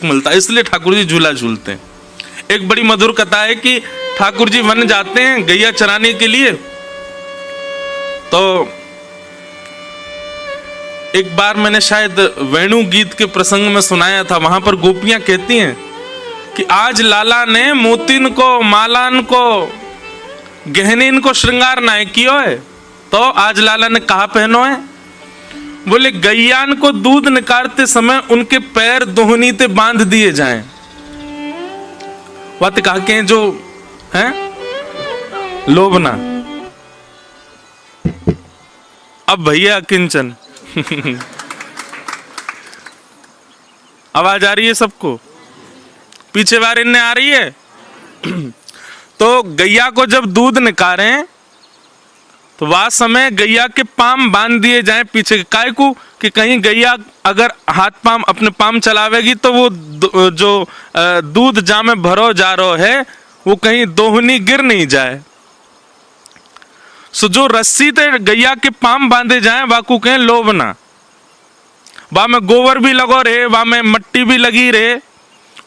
मिलता है, इसलिए ठाकुर जी झूला झूलते हैं। एक बड़ी मधुर कथा है कि ठाकुर जी वन जाते हैं गैया चराने के लिए। तो एक बार मैंने शायद वेणु गीत के प्रसंग में सुनाया था, वहां पर गोपियां कहती हैं कि आज लाला ने मोतिन को, मालान को, गहनीन को श्रृंगार ना कियो है। तो आज लाला ने कहा पहनो है? बोले गैयान को दूध निकालते समय उनके पैर दोहनीते बांध दिए जाएं। बात कहा के जो है लोभना। अब भैया किंचन आवाज आ रही है सबको? पीछे बार इनने आ रही है। तो गैया को जब दूध निकाले तो वह समय गैया के पाम बांध दिए जाएं पीछे, काय को कि कहीं गैया अगर हाथ पाम अपने पाम चलावेगी तो वो जो दूध जा में भरो जा रहा है वो कहीं दोहनी गिर नहीं जाए। सो जो रस्सी ते गैया के पाम बांधे जाए वाकू कहें लोभना। वहां में गोबर भी लगो रहे, वहां में मट्टी भी लगी रहे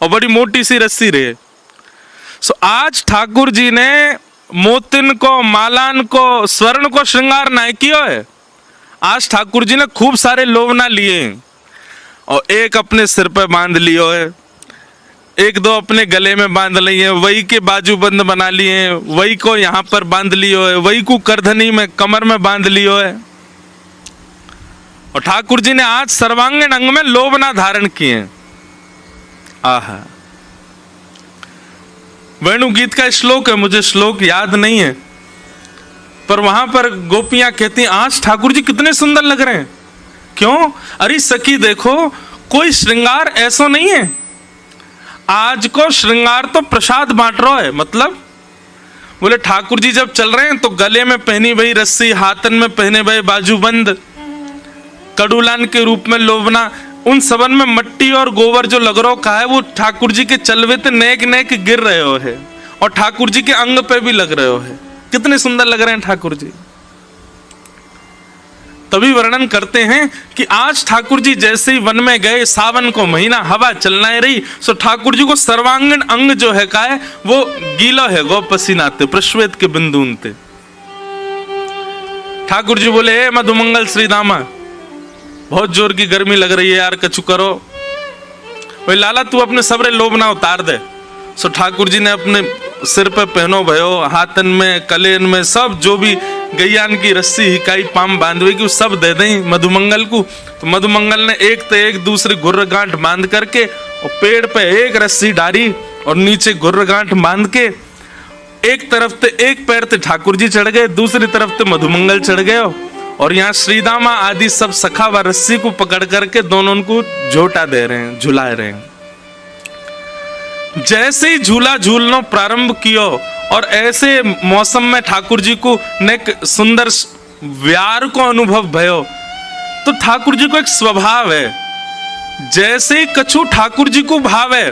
और बड़ी मोटी सी रस्सी रहे। सो आज ठाकुर जी ने मोतिन को, मालान को, स्वर्ण को श्रृंगार ना किया है। आज ठाकुर जी ने खूब सारे लोभना लिए और एक अपने सिर पे बांध लियो है, एक दो अपने गले में बांध लिए, वही के बाजूबंद बना लिए, वही को यहाँ पर बांध लियो है, वही को करधनी में कमर में बांध लियो है। और ठाकुर जी ने आज सर्वांगीण अंग में लोभना धारण किए। आहा, वेणु गीत का श्लोक है, मुझे श्लोक याद नहीं है, पर वहां पर गोपियां कहती हैं आज ठाकुर जी कितने सुंदर लग रहे हैं। क्यों? अरे सखी देखो, कोई श्रृंगार ऐसा नहीं है। आज को श्रृंगार तो प्रसाद बांट रहा है। मतलब बोले ठाकुर जी जब चल रहे हैं तो गले में पहनी भई रस्सी, हाथन में पहने भई बाजूबंद, कड़ूलान के रूप में लोभना, उन सबन में मट्टी और गोबर जो लग रहा का है वो ठाकुर जी के चलवे ते नेक नेक गिर रहे हो है और ठाकुर जी के अंग पे भी लग रहे हो है। कितने सुंदर लग रहे हैं ठाकुर जी। तभी वर्णन करते हैं कि आज ठाकुर जी जैसे ही वन में गए, सावन को महीना, हवा चलना ही रही, सो ठाकुर जी को सर्वांगीण अंग जो है का है वो गीला है, गो पसीनाते प्रश्वेत के बिंदुनते। ठाकुर जी बोले हे मधुमंगल श्री दामा, बहुत जोर की गर्मी लग रही है यार, कछु करो। भाई लाला तू अपने सबरे लोभना उतार दे। सो ठाकुर जी ने अपने सिर पे पहनो भयो, हाथन में, कलेन में, सब जो भी गैयान की रस्सी हिकाई पाम बांधवे की सब दे दें मधुमंगल को। तो मधुमंगल ने एक ते एक दूसरी गुर्र गांठ बांध करके और पेड़ पे एक रस्सी डाली और नीचे गुर्र गांठ बांध के एक तरफ ते एक पैर ते ठाकुर जी चढ़ गए, दूसरी तरफ ते मधुमंगल चढ़ गए और यहाँ श्रीदामा आदि सब सखा व रस्सी को पकड़ करके दोनों को झोटा दे रहे हैं, झुला रहे हैं। जैसे ही झूला झूलना प्रारंभ कियो और ऐसे मौसम में ठाकुर जी को नेक सुंदर व्यार को अनुभव भयो, तो ठाकुर जी को एक स्वभाव है, जैसे ही कछु ठाकुर जी को भाव है,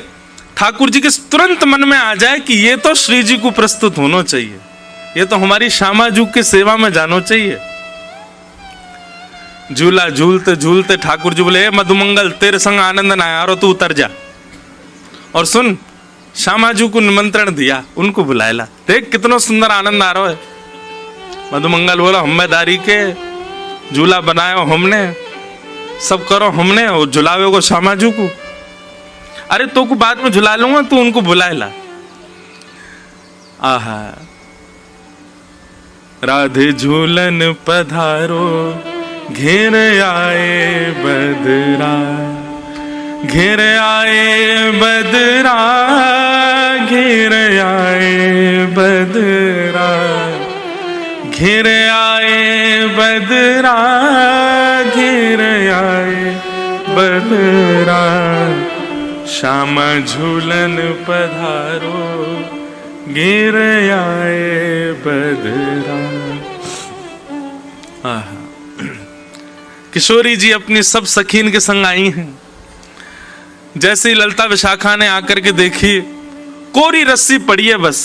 ठाकुर जी के तुरंत मन में आ जाए कि ये तो श्री जी को प्रस्तुत होना चाहिए, ये तो हमारी श्यामा जी की सेवा में जाना चाहिए। झूला झूलते झूलते ठाकुर जी बोले मधुमंगल तेरे संग आनंद ना आ रहा, तू उतर जा और सुन। श्यामा जी को निमंत्रण दिया, उनको बुलाया, देख कितना सुंदर आनंद आ रहा है। मधुमंगल बोला हम्मेदारी के झूला बनाया हमने, सब करो हमने और झुलावे को श्यामा जी को। अरे तो को बाद में झुला लूंगा, तू उनको बुलाएला। आहा, राधे झूलन पधारो घेर आए बदरा, घेर आए बदरा, घेर आए बदरा, घेर आए बदरा, घेर आए बदरा, श्यामा झूलन पधारो घेर आए बदरा। किशोरी जी अपनी सब सखीन के संग आई हैं। जैसे ही ललता विशाखा ने आकर के देखी, कोरी रस्सी पड़ी है बस।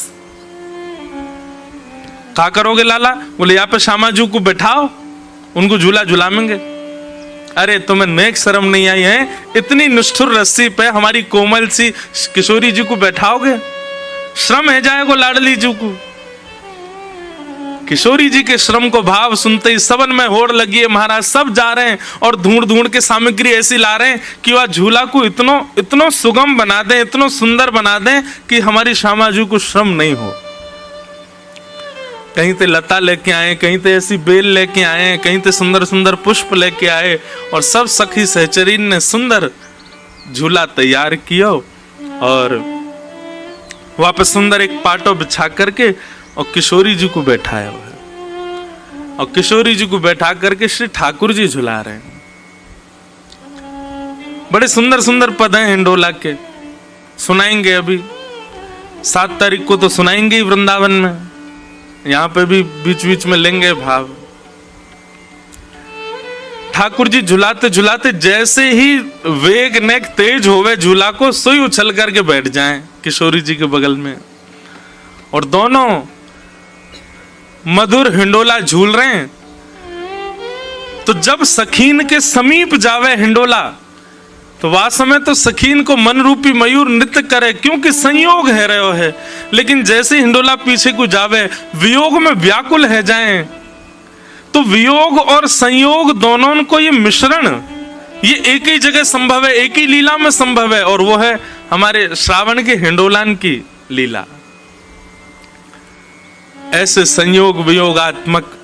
क्या करोगे लाला? बोले यहाँ पे श्यामा जी को बैठाओ, उनको झूला झुलाएंगे। अरे तुम्हें नेक शर्म नहीं आई है? इतनी निष्ठुर रस्सी पे हमारी कोमल सी किशोरी जी को बैठाओगे? श्रम है जाएगो लाडली जी को। किशोरी जी के श्रम को भाव सुनते ही सबन में होड़ लगी है महाराज। सब जा रहे हैं और ढूंढ ढूंढ के सामग्री ऐसी ला रहे हैं कि वह झूला को इतनो सुगम बना दें, इतनो सुंदर बना दें कि हमारी श्यामा जी को श्रम नहीं हो। कहीं ते लता लेके आए, कहीं ते ऐसी बेल लेके आए, कहीं ते सुंदर सुंदर पुष्प लेके आए और सब सखी सहचरीन ने सुंदर झूला तैयार किया और वहां पे सुंदर एक पाटो बिछा करके और किशोरी जी को बैठाया हुआ है। और किशोरी जी को बैठा करके श्री ठाकुर जी झुला रहे हैं। बड़े सुंदर सुंदर पद हैं हिंडोला के, सुनाएंगे अभी 7 तारीख को तो सुनाएंगे ही वृंदावन में। यहां पे भी बीच बीच में लेंगे भाव। ठाकुर जी झुलाते झुलाते जैसे ही वेग नेक तेज होवे झूला को, सोई उछल करके बैठ जाएं किशोरी जी के बगल में और दोनों मधुर हिंडोला झूल रहे हैं। तो जब सखीन के समीप जावे हिंडोला तो वास्तव में तो सखीन को मन रूपी मयूर नृत्य करे, क्योंकि संयोग है रहे है। लेकिन जैसे हिंडोला पीछे को जावे, वियोग में व्याकुल है जाएं, तो वियोग और संयोग दोनों को ये मिश्रण ये एक ही जगह संभव है, एक ही लीला में संभव है, और वो है हमारे श्रावण के हिंडोलान की लीला। ऐसे संयोग वियोगात्मक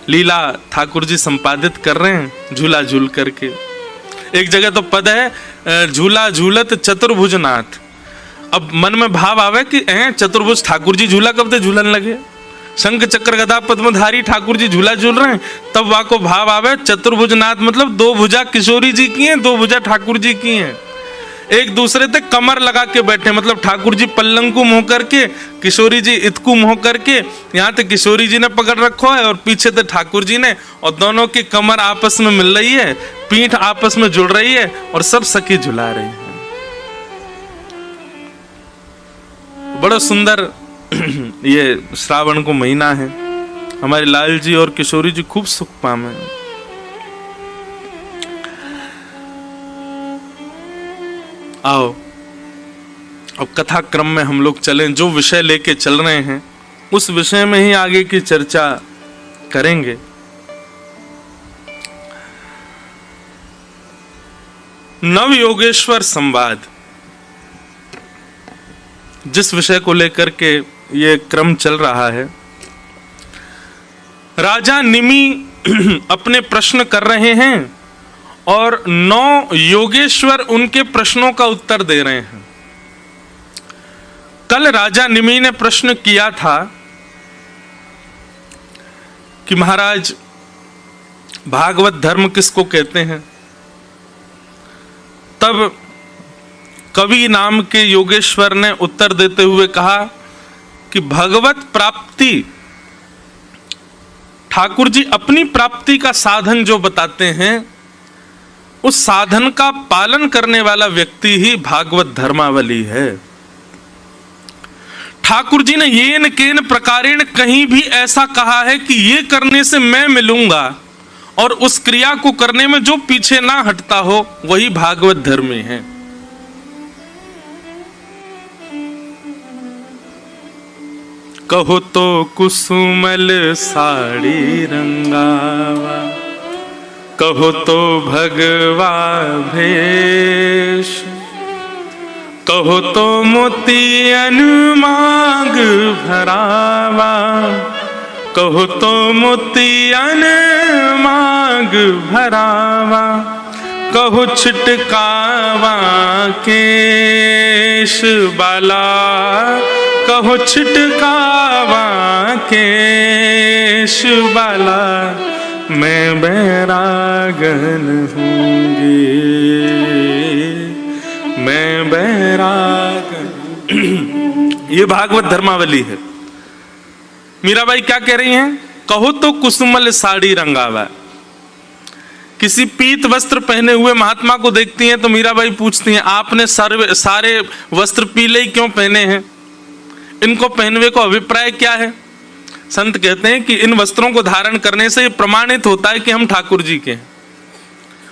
लीला ठाकुर जी संपादित कर रहे हैं झूला झूल करके। एक जगह तो पद है झूला झूलत चतुर्भुज नाथ। अब मन में भाव आवे कि चतुर्भुज ठाकुर जी झूला कब से झूलन लगे, शंख चक्र गदा पद्मधारी ठाकुर जी झूला झूल रहे हैं, तब वहां को भाव आवे चतुर्भुज नाथ मतलब 2 भुजा किशोरी जी की हैं, 2 भुजा ठाकुर जी की हैं। एक दूसरे पे कमर लगा के बैठे, मतलब ठाकुर जी पल्लंकु मुंह करके, किशोरी जी इतकु मुंह करके, यहाँ तक किशोरी जी ने पकड़ रखो है और पीछे से ठाकुर जी ने, और दोनों की कमर आपस में मिल रही है, पीठ आपस में जुड़ रही है और सब सखी झुला रही है। बड़ा सुंदर ये श्रावण को महीना है। हमारे लाल जी और किशोरी जी खूब सुख पामे। आओ अब कथा क्रम में हम लोग चलें। जो विषय लेके चल रहे हैं उस विषय में ही आगे की चर्चा करेंगे। नव योगेश्वर संवाद, जिस विषय को लेकर के ये क्रम चल रहा है, राजा निमि अपने प्रश्न कर रहे हैं और 9 योगेश्वर उनके प्रश्नों का उत्तर दे रहे हैं। कल राजा निमि ने प्रश्न किया था कि महाराज भागवत धर्म किसको कहते हैं। तब कवि नाम के योगेश्वर ने उत्तर देते हुए कहा कि भगवत प्राप्ति, ठाकुर जी अपनी प्राप्ति का साधन जो बताते हैं, उस साधन का पालन करने वाला व्यक्ति ही भागवत धर्मावली है। ठाकुर जी ने येन केन प्रकारेण कहीं भी ऐसा कहा है कि ये करने से मैं मिलूंगा, और उस क्रिया को करने में जो पीछे ना हटता हो वही भागवत धर्मी है। कहो तो कुसुमल साड़ी रंगावा, कहो तो भगवा भेष, कहो तो मोतियन मांग भरावा, कहो तो मोतियन मांग भरावा, कहो छिटकावा केश बाला, कहो छिटकावा केश बाला, मैं बैरागन हूँगी, मैं बैरागन। ये भागवत धर्मावली है। मीराबाई क्या कह रही हैं? कहो तो कुसुमल साड़ी रंगावा। किसी पीत वस्त्र पहने हुए महात्मा को देखती हैं तो मीराबाई पूछती हैं, आपने सारे वस्त्र पीले क्यों पहने हैं? इनको पहनवे को अभिप्राय क्या है? संत कहते हैं कि इन वस्त्रों को धारण करने से प्रमाणित होता है कि हम ठाकुर जी के हैं।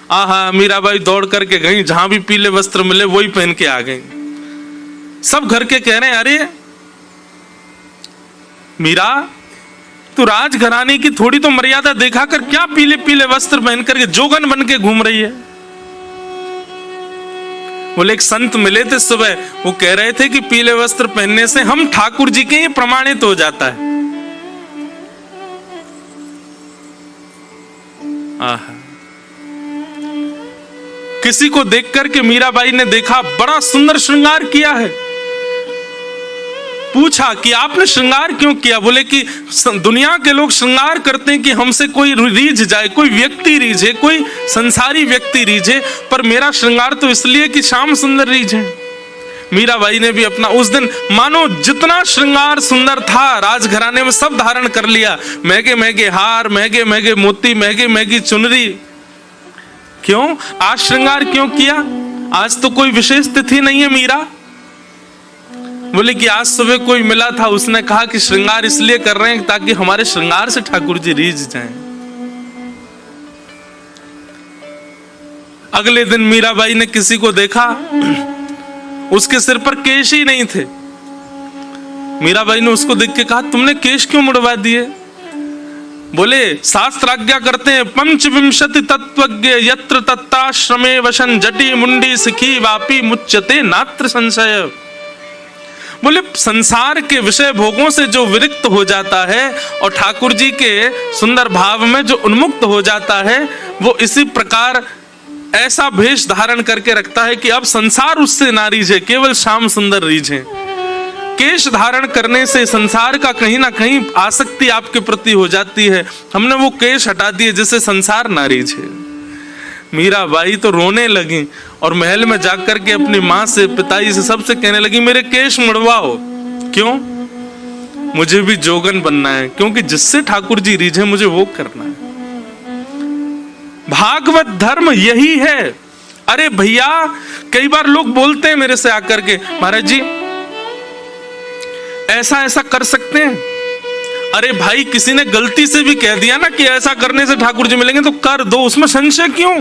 आहा, मीराबाई दौड़ करके गई, जहां भी पीले वस्त्र मिले वही पहन के आ गई। सब घर के कह रहे हैं, अरे मीरा, तू राजघराने की थोड़ी तो मर्यादा देखा कर, क्या पीले पीले वस्त्र पहन करके जोगन बन के घूम रही है। बोले एक संत मिले थे सुबह, वो कह रहे थे कि पीले वस्त्र पहनने से हम ठाकुर जी के ये प्रमाणित हो जाता है। आहा, किसी को देख करके मीराबाई ने देखा बड़ा सुंदर श्रृंगार किया है। पूछा कि आपने श्रृंगार क्यों किया? बोले कि दुनिया के लोग श्रृंगार करते हैं कि हमसे कोई रीझ जाए, कोई व्यक्ति रीझे, कोई संसारी व्यक्ति रीझे, पर मेरा श्रृंगार तो इसलिए कि श्याम सुंदर रीझे। मीराबाई ने भी अपना उस दिन मानो जितना श्रृंगार सुंदर था राजघराने में सब धारण कर लिया। महंगे महंगे हार, महंगे महंगे मोती, महंगे महंगी चुनरी। क्यों? आज श्रृंगार क्यों किया? आज तो कोई विशेष तिथि नहीं है मीरा। बोले कि आज सुबह कोई मिला था, उसने कहा कि श्रृंगार इसलिए कर रहे हैं ताकि हमारे श्रृंगार से ठाकुर जी रीझ जाएं। अगले दिन मीराबाई ने किसी को देखा, उसके सिर पर केश ही नहीं थे। मीराबाई ने उसको देख के कहा, तुमने केश क्यों मुड़वा दिए? बोले शास्त्र आज्ञा करते हैं, पंचविंशति तत्वज्ञ यत्र तत्ताश्रमे वशन जटी मुंडी सिखी वापी मुच्यते नात्र संशय। बोले संसार के विषय भोगों से जो विरक्त हो जाता है और ठाकुर जी के सुंदर भाव में जो उन्मुक्त हो जाता है, वो इसी प्रकार ऐसा भेष धारण करके रखता है कि अब संसार उससे ना रीझे, केवल श्याम सुंदर रीझे। केश धारण करने से संसार का कहीं ना कहीं आसक्ति आपके प्रति हो जाती है। हमने वो केश हटा दिए जिससे संसार ना रीझे। मीराबाई तो रोने लगी और महल में जाकर के अपनी माँ से, पिताजी से, सबसे कहने लगी, मेरे केश मुड़वाओ। क्यों? मुझे भी जोगन बनना है, क्योंकि जिससे ठाकुर जी रीझे मुझे वो करना है। भागवत धर्म यही है। अरे भैया, कई बार लोग बोलते हैं मेरे से आकर के, महाराज जी ऐसा ऐसा कर सकते हैं। अरे भाई, किसी ने गलती से भी कह दिया ना कि ऐसा करने से ठाकुर जी मिलेंगे, तो कर दो, उसमें संशय क्यों?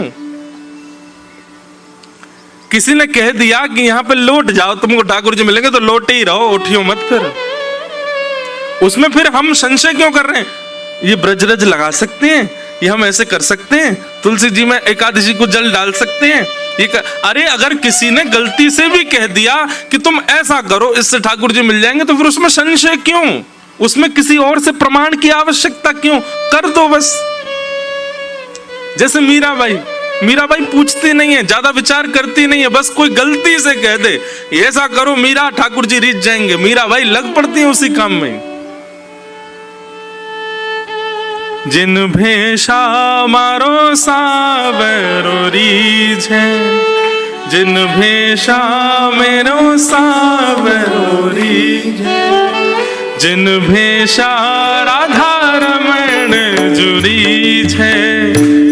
किसी ने कह दिया कि यहाँ पे लौट जाओ, तुमको ठाकुर जी मिलेंगे, तो लौटे ही रहो, उठियो मत। फिर उसमें फिर हम संशय क्यों कर रहे हैं? ये ब्रजरज लगा सकते हैं, ये हम ऐसे कर सकते हैं, तुलसी जी में एकादशी को जल डाल सकते हैं, अरे अगर किसी ने गलती से भी कह दिया कि तुम ऐसा करो इससे ठाकुर जी मिल जाएंगे, तो फिर उसमें संशय क्यों? उसमें किसी और से प्रमाण की आवश्यकता क्यों? कर दो बस। जैसे मीराबाई पूछती नहीं है, ज्यादा विचार करती नहीं है, बस कोई गलती से कह दे ऐसा करो मीरा, ठाकुर जी रीझ जाएंगे, मीराबाई लग पड़ती है उसी काम में। जिन भेषा मारो सावरो रीझे, जिन भेषा मेरो सावरो रीझे, जिन भेषा राधा रमण जुरी छे,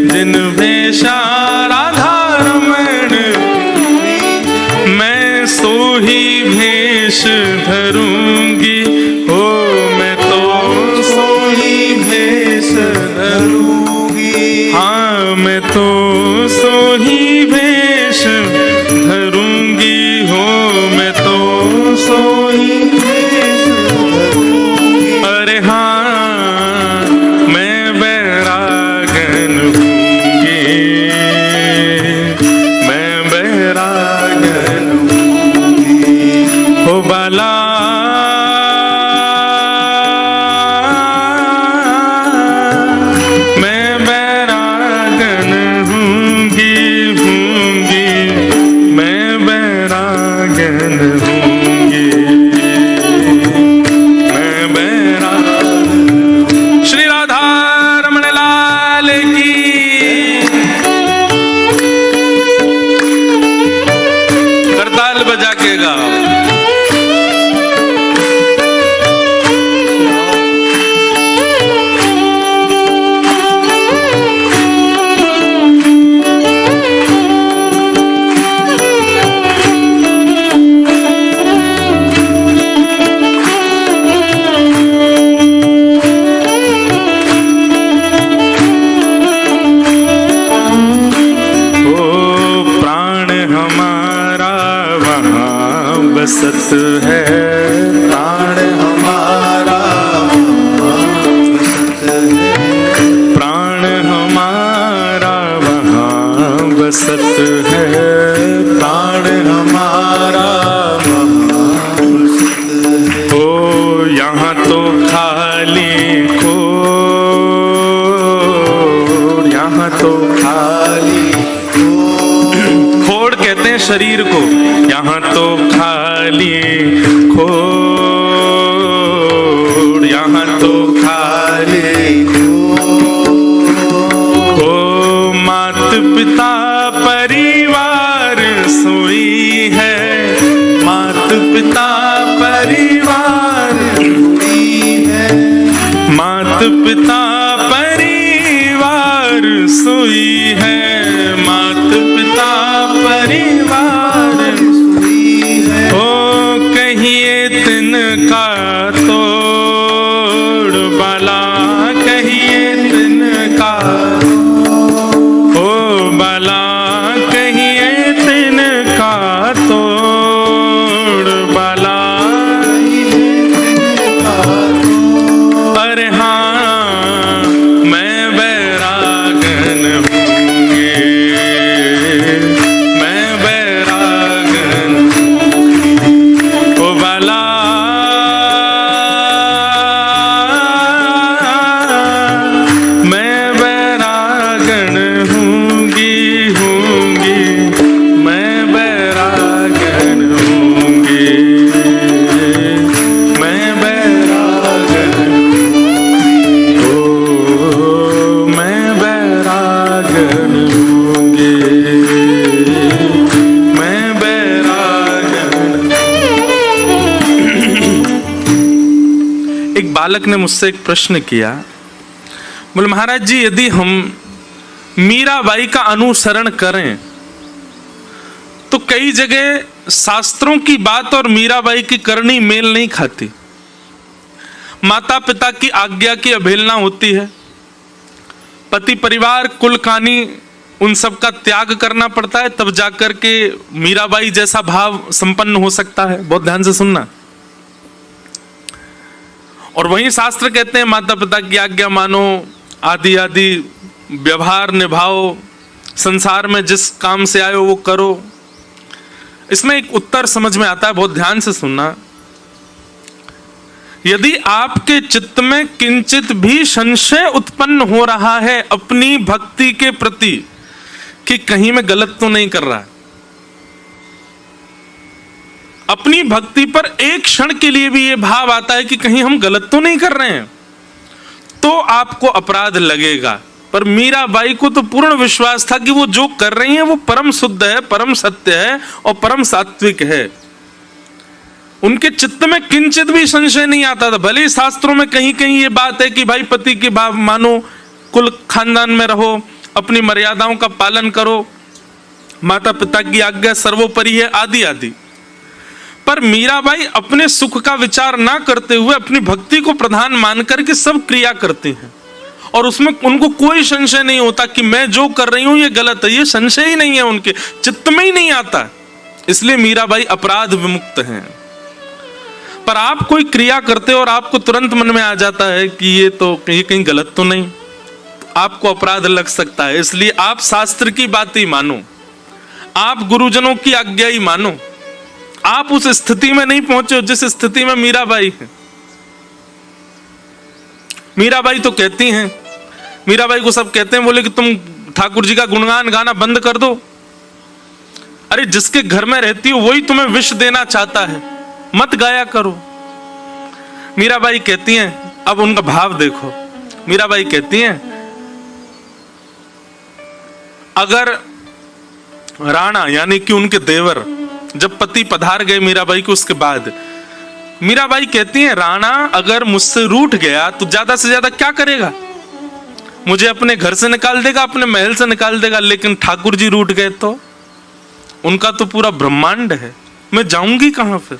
जिन भेषा राधा रमण, मैं सो ही भेष धरूंगी, हो मैं तो सो ही भेष धरूंगी, हाँ मैं तो सो ही भेष धरूंगी, हो मैं तो सो ही भेष धरूंगी। अरे हाँ, मैं बैरागन हूँगी, मैं बैरागन हूँगी, हो बाला मैं बैरागन हूँगी, मैं बैरागन हूँगी, मैं बैरागन। श्री राधा रमण लाल की। करताल बजा के गाओ। बसत है, प्राण हमारा वहाँ बसत है, प्राण हमारा वहाँ बसत है, प्राण हमारा वहाँ बसत है। ओ यहाँ तो खाली खोड़, यहाँ तो खाली खोड़ कहते हैं शरीर को, यहाँ तो खाली खोड़, यहाँ तो खाली ओ मात पिता परिवार सोई है, मात पिता परिवार खोई है, मात पिता परिवार सोई है, मात पिता परिवार सोई है। ओ कहिए तिनका तोड़ बाला, कहिए तिनका ओ बाला, कहिए तिनका तोड़ बाला। पर हाँ मैं बैरागन हूँगे, मैं बैरागन ओ बाला, मैं बैरागन हूँगी, हूँगी, मैं बैरागन हूँगी, मैं बैरागन ओ मैं बैरागन हूँगी, मैं बैरागन। एक बालक ने मुझसे एक प्रश्न किया, बोले महाराज जी यदि हम मीराबाई का अनुसरण करें तो कई जगह शास्त्रों की बात और मीराबाई की करनी मेल नहीं खाती, माता पिता की आज्ञा की अवहेलना होती है, पति परिवार कुल कानी उन सब का त्याग करना पड़ता है, तब जाकर के मीराबाई जैसा भाव संपन्न हो सकता है। बहुत ध्यान से सुनना। और वहीं शास्त्र कहते हैं माता पिता की आज्ञा मानो, आदि आदि व्यवहार निभाओ, संसार में जिस काम से आए हो वो करो। इसमें एक उत्तर समझ में आता है, बहुत ध्यान से सुनना। यदि आपके चित्त में किंचित भी संशय उत्पन्न हो रहा है अपनी भक्ति के प्रति कि कहीं मैं गलत तो नहीं कर रहा, अपनी भक्ति पर एक क्षण के लिए भी यह भाव आता है कि कहीं हम गलत तो नहीं कर रहे हैं, तो आपको अपराध लगेगा। पर मीराबाई को तो पूर्ण विश्वास था कि वो जो कर रही हैं वो परम शुद्ध है, परम सत्य है और परम सात्विक है। उनके चित्त में किंचित भी संशय नहीं आता था। भले ही शास्त्रों में कहीं कहीं ये बात है कि भाई पति के भाव मानो, कुल खानदान में रहो, अपनी मर्यादाओं का पालन करो, माता पिता की आज्ञा सर्वोपरि है, आदि आदि। पर मीराबाई अपने सुख का विचार ना करते हुए अपनी भक्ति को प्रधान मानकर के सब क्रिया करती हैं, और उसमें उनको कोई संशय नहीं होता कि मैं जो कर रही हूं ये गलत है। ये संशय ही नहीं है, उनके चित्त में ही नहीं आता। इसलिए मीराबाई अपराध विमुक्त हैं। पर आप कोई क्रिया करते हो और आपको तुरंत मन में आ जाता है कि ये कहीं गलत तो नहीं, आपको अपराध लग सकता है। इसलिए आप शास्त्र की बात ही मानो, आप गुरुजनों की आज्ञा ही मानो। आप उस स्थिति में नहीं पहुंचे जिस स्थिति में मीराबाई है। मीराबाई तो कहती हैं, मीराबाई को सब कहते हैं, बोले कि तुम ठाकुर जी का गुणगान गाना बंद कर दो। अरे जिसके घर में रहती हो वही तुम्हें विष देना चाहता है, मत गाया करो। मीराबाई कहती हैं, अब उनका भाव देखो। मीराबाई कहती हैं, अगर राणा यानी कि उनके देवर जब पति पधार गए मीराबाई को, उसके बाद मीराबाई कहती हैं, राणा अगर मुझसे रूठ गया तो ज्यादा से ज्यादा क्या करेगा, मुझे अपने घर से निकाल देगा, अपने महल से निकाल देगा। लेकिन ठाकुर जी रूठ गए तो उनका तो पूरा ब्रह्मांड है, मैं जाऊंगी कहां फिर।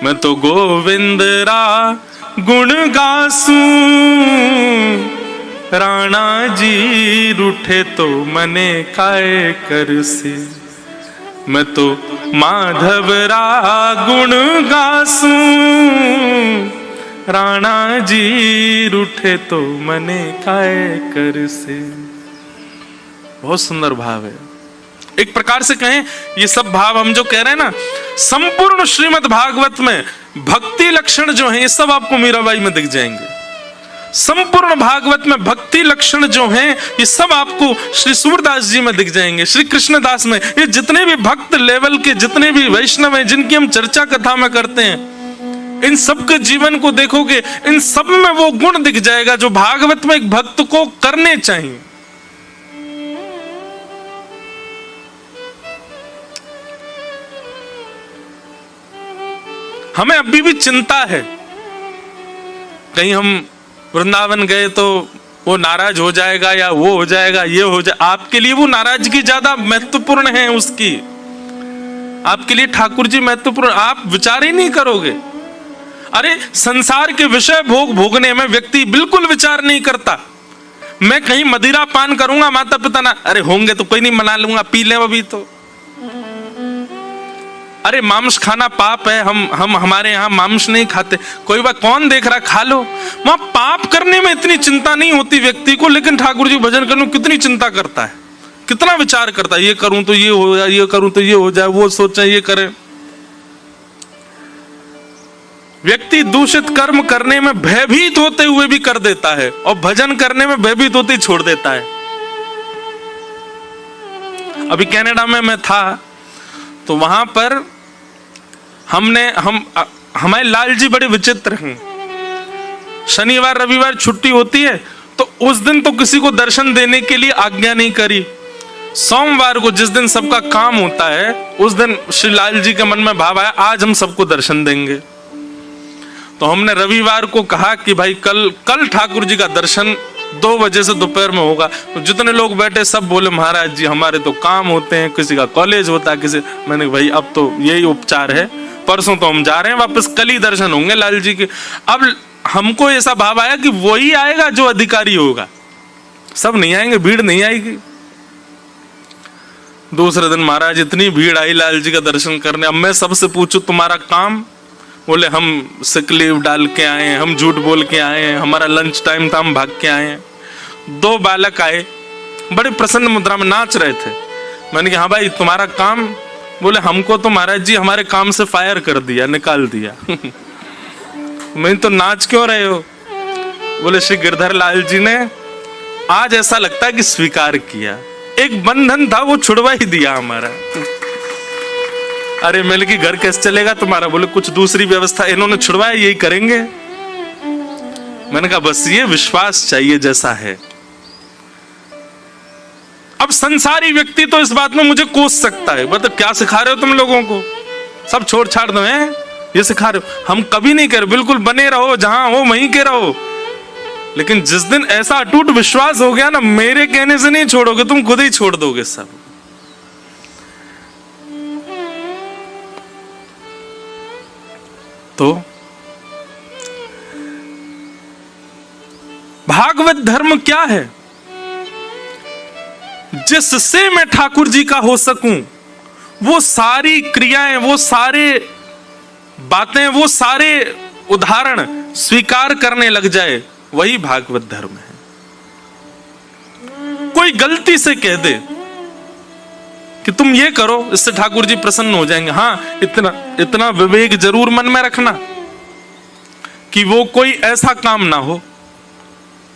मैं तो गोविंद रा गुण गासूं, राणा जी रूठे तो मने काय कर से। मैं तो माधव रा गुण गासूं, राणा जी रूठे तो मने काय कर से। बहुत सुंदर भाव है। एक प्रकार से कहें, ये सब भाव हम जो कह रहे हैं ना, संपूर्ण श्रीमद् भागवत में भक्ति लक्षण जो हैं, ये सब आपको मीराबाई में दिख जाएंगे। संपूर्ण भागवत में भक्ति लक्षण जो हैं, ये सब आपको श्री सूरदास जी में दिख जाएंगे, श्री कृष्णदास में। ये जितने भी भक्त लेवल के जितने भी वैष्णव हैं, जिनकी हम चर्चा कथा में करते हैं, इन सब के जीवन को देखोगे, इन सब में वो गुण दिख जाएगा जो भागवत में एक भक्त को करने चाहिए। हमें अभी भी चिंता है, कहीं हम वृंदावन गए तो वो नाराज हो जाएगा या वो हो जाएगा, ये हो जाए। आपके लिए वो नाराजगी ज्यादा महत्वपूर्ण है उसकी, आपके लिए ठाकुर जी महत्वपूर्ण, आप विचार ही नहीं करोगे। अरे संसार के विषय भोगने में व्यक्ति बिल्कुल विचार नहीं करता। मैं कहीं मदिरा पान करूंगा, माता पिता ना, अरे होंगे तो कोई नहीं, मना लूंगा, पी ले अभी तो। अरे मांस खाना पाप है, हम हमारे यहाँ मांस नहीं खाते। कोई बात, कौन देख रहा, खा लो। वहां पाप करने में इतनी चिंता नहीं होती व्यक्ति को, लेकिन ठाकुर जी भजन करने में कितनी चिंता करता है, कितना विचार करता है, ये करूं तो ये हो जाए, ये करूं तो ये हो जाए, वो सोचे ये करे। व्यक्ति दूषित कर्म करने में भयभीत होते हुए भी कर देता है, और भजन करने में भयभीत होते ही छोड़ देता है। अभी कनाडा में मैं था, तो वहां पर हमारे लाल जी बड़े विचित्र हैं। शनिवार रविवार छुट्टी होती है, तो उस दिन तो किसी को दर्शन देने के लिए आज्ञा नहीं करी। सोमवार को जिस दिन सबका काम होता है, उस दिन श्री लाल जी के मन में भाव आया, आज हम सबको दर्शन देंगे। तो हमने रविवार को कहा कि भाई कल ठाकुर जी का दर्शन 2 बजे से दोपहर में होगा। तो जितने लोग बैठे सब बोले, महाराज जी हमारे तो काम होते हैं, किसी का कॉलेज होता है, किसी। मैंने भाई अब तो यही उपचार है, परसों तो हम जा रहे हैं वापस, कल ही दर्शन होंगे लाल जी के। अब हमको ऐसा भाव आया कि वही आएगा जो अधिकारी होगा, सब नहीं आएंगे, भीड़ नहीं आएगी। दूसरे दिन महाराज इतनी भीड़ आई लाल जी का दर्शन करने। अब मैं सबसे पूछूं तुम्हारा काम, बोले हम सिक लीव डाल के आए हैं, हम झूठ बोल के आए हैं, हमारा लंच टाइम था, हम भाग के आए हैं। 2 बालक आए, बड़े प्रसन्न मुद्रा में नाच रहे थे। मैंने कहा हाँ भाई तुम्हारा काम? बोले हमको तो महाराज जी हमारे काम से फायर कर दिया, निकाल दिया। मैं तो नाच क्यों रहे हो? बोले श्री गिरधर लाल जी ने आज ऐसा लगता है कि स्वीकार किया, एक बंधन था वो छुड़वा ही दिया हमारा। अरे मिल की घर कैसे चलेगा तुम्हारा? बोले कुछ दूसरी व्यवस्था इन्होंने छुड़वाया, यही करेंगे। मैंने कहा बस ये विश्वास चाहिए जैसा है। अब संसारी व्यक्ति तो इस बात में मुझे कोस सकता है, मतलब क्या सिखा रहे हो तुम लोगों को, सब छोड़ छाड़ दो, हैं ये सिखा रहे हो। हम कभी नहीं कर, बिल्कुल बने रहो, जहां हो वहीं के रहो। लेकिन जिस दिन ऐसा अटूट विश्वास हो गया ना, मेरे कहने से नहीं छोड़ोगे, तुम खुद ही छोड़ दोगे सब। तो भागवत धर्म क्या है? जिससे मैं ठाकुर जी का हो सकूं, वो सारी क्रियाएं, वो सारे बातें, वो सारे उदाहरण स्वीकार करने लग जाए, वही भागवत धर्म है। कोई गलती से कह दे कि तुम ये करो, इससे ठाकुर जी प्रसन्न हो जाएंगे, हाँ इतना विवेक जरूर मन में रखना कि वो कोई ऐसा काम ना हो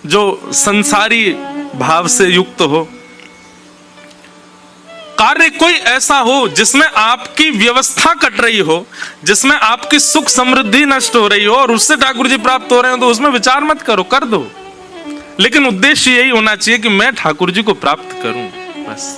जो संसारी भाव से युक्त हो, कार्य कोई ऐसा हो जिसमें आपकी व्यवस्था कट रही हो, जिसमें आपकी सुख समृद्धि नष्ट हो रही हो और उससे ठाकुर जी प्राप्त हो रहे हो, तो उसमें विचार मत करो, कर दो। लेकिन उद्देश्य यही होना चाहिए कि मैं ठाकुर जी को प्राप्त करूं, बस।